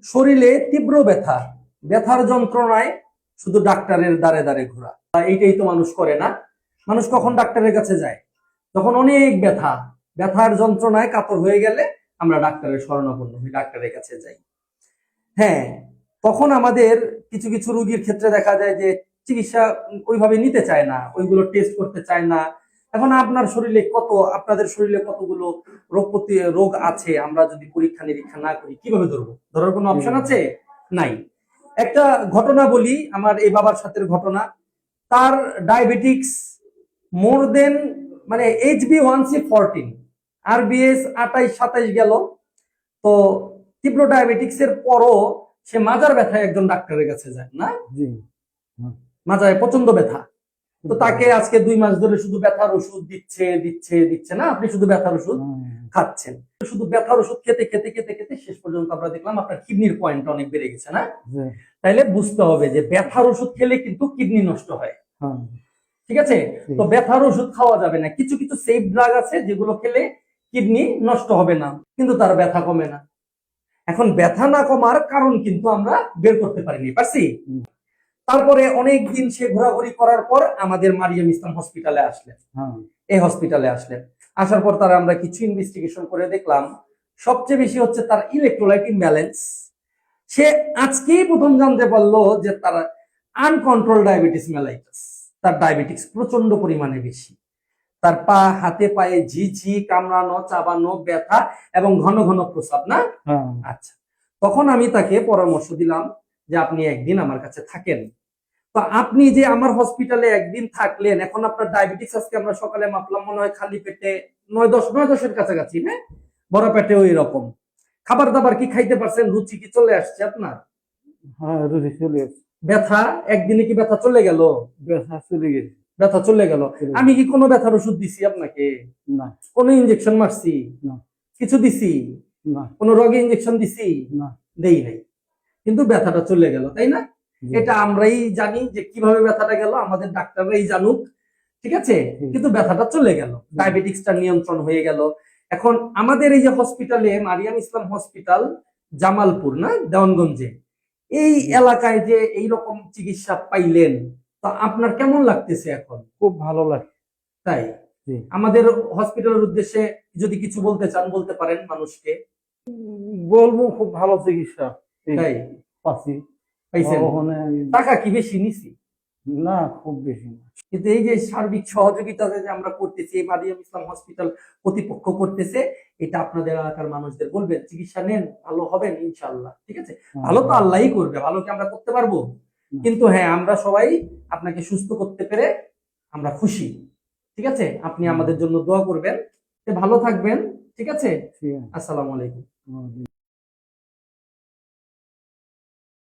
শরীরে তীব্র ব্যথা, ব্যথার যন্ত্রণায় শুধু ডাক্তারের দ্বারে দ্বারে ঘোরা। এইটাই তো মানুষ করে না? মানুষ কখন ডাক্তারের কাছে যায়? যখন অনেক ব্যথা, ব্যথার যন্ত্রণায় কাতর হয়ে গেলে আমরা ডাক্তারের শরণাপন্ন হই, ডাক্তারের কাছে যাই। হ্যাঁ, তখন আমাদের কিছু কিছু রোগীর ক্ষেত্রে দেখা যায় যে চিকিৎসা ওইভাবে নিতে চায় না, ওইগুলো টেস্ট করতে চায় না। এখন আপনাদের শরীরে কতগুলো রোগ আছে, আমরা যদি পরীক্ষা নিরীক্ষা না করি কিভাবে ধরবো? ধরার কোনো অপশন আছে? নাই। একটা ঘটনা বলি, আমার এই বাবার সাথে ঘটনা। তার ডায়াবেটিক্স মোর দেন, মানে HB1C14, RBS 28-27 গেল। তো তীব্র ডায়াবেটিক্স এর পরও সে মাজার ব্যথায় একজন ডাক্তারের কাছে যায় না, মাজায় প্রচন্ড ব্যথা। তো তাকে আজকে 2 মাস ধরে শুধু ব্যথার ওষুধ দিচ্ছে দিচ্ছে দিচ্ছে না, আপনি শুধু ব্যথার ওষুধ খাচ্ছেন। শুধু ব্যথার ওষুধ খেতে খেতে খেতে খেতে শেষ পর্যন্ত আমরা দেখলাম আপনার কিডনির পয়েন্ট অনেক বেড়ে গেছে না? তাইলে বুঝতে হবে যে ব্যথার ওষুধ খেলে কিন্তু কিডনি নষ্ট হয়। ঠিক আছে? তো ব্যথার ওষুধ খাওয়া যাবে না। কিছু কিছু সেফ ড্রাগ আছে যেগুলো খেলে কিডনি নষ্ট হবে না, কিন্তু তার ব্যথা কমে না। এখন ব্যথা না কমার কারণ কিন্তু আমরা বের করতে পারিনি, পারছি? তারপরে অনেক দিন সে ঘোরাঘুরি করার পর আমাদের মারিয়াম ইসলাম হসপিটালে আসলেন। এই হসপিটালে আসলেন, আসার পর তারা আমরা কিছু ইনভেস্টিগেশন করে দেখলাম সবচেয়ে বেশি হচ্ছে তার ইলেকট্রোলাইট ইমব্যালেন্স। সে আজকেই প্রথম জানতে পারলো যে তার আনকন্ট্রোল ডায়াবেটিস মেলাইটাস, তার ডায়াবেটিক্স প্রচন্ড পরিমাণে বেশি। তার পা হাতে পায়ে ঝিঝি, কামড়ানো, চাবানো, ব্যথা এবং ঘন ঘন প্রস্রাব না? আচ্ছা, তখন আমি তাকে পরামর্শ দিলাম যে আপনি একদিন আমার কাছে থাকেন। তো আপনি যে আমার হসপিটালে একদিন থাকলেন, এখন আপনার ডায়াবেটিস আজকে আমরা সকালে মাপলাম মনে হয় খালি পেটে 9-10 কাছাকাছি, হ্যাঁ? বড় পেটে ওই রকম। খাবার দাবার কি খাইতে পারছেন? রুচি কি চলে আসছে আপনার? হ্যাঁ, রুচি চলে আসছে। ব্যথা একদিনে কি ব্যথা চলে গেল? ব্যথা চলে গেছে। ব্যথা চলে গেল। আমি কি কোনো ব্যথার ওষুধ দিছি আপনাকে? না। কোনো ইনজেকশন মারছি? না। কিছু দিছি? না। কোনো রোগে ইনজেকশন দিছি? না। দেই নাই, কিন্তু ব্যথাটা চলে গেল, তাই না? এটা আমরাই জানি যে কিভাবে ব্যথাটা গেল, আমাদের ডাক্তাররাই জানুক, ঠিক আছে? কিন্তু ব্যথাটা চলে গেল, ডায়াবেটিক্সটা নিয়ন্ত্রণ হয়ে গেল। এখন আমাদের এই যে হসপিটালে, মারিয়াম ইসলাম হসপিটাল, জামালপুর না, দেওয়ানগঞ্জে, এই এলাকায় যে এইরকম চিকিৎসা পাইলেন, তো আপনার কেমন লাগতেছে এখন? খুব ভালো লাগে। তাই আমাদের হসপিটালের উদ্দেশ্যে যদি কিছু বলতে চান বলতে পারেন মানুষকে। বলবো খুব ভালো চিকিৎসা তাই পাচ্ছি। পাইছেন? টাকা কি বেশি নিছি? না, খুব বেশি না। কিন্তু এই যে সার্বিক সহযোগিতা যে আমরা করতেছি, মারিয়াম ইসলাম হসপিটাল কর্তৃপক্ষ করতেছে, এটা আপনাদের এলাকার মানুষদের বলবেন, চিকিৎসা নেন, ভালো হবেন ইনশাআল্লাহ। ঠিক আছে? ভালো তো আল্লাহই করবে, ভালো কি আমরা করতে পারবো? কিন্তু হ্যাঁ, আমরা সবাই আপনাকে সুস্থ করতে পেরে আমরা খুশি। ঠিক আছে? আপনি আমাদের জন্য দোয়া করবেন, ভালো থাকবেন। ঠিক আছে? আসসালামু আলাইকুম।